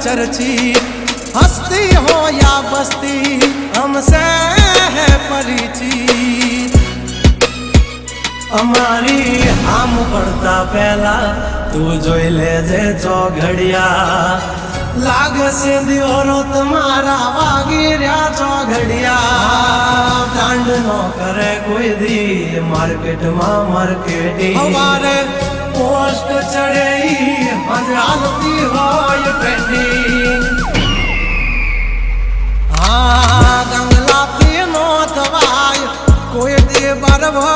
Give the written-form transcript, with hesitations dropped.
चर्ची, हस्ती हो या बस्ती हमसे है परिचित। अमारी आम पड़ता पहला तू जोई लेजे चौघड़िया, लाग से दियोरो तुम्हारा वागी रहा चौघड़िया। कांड नो करे कोई दी मार्केट में मार्केटिंग, हमारे पोस्ट चढ़े मजालती हो ये ट्रेंडिंग। हाँ गंगला थी नो दवाई कोई दी बरवा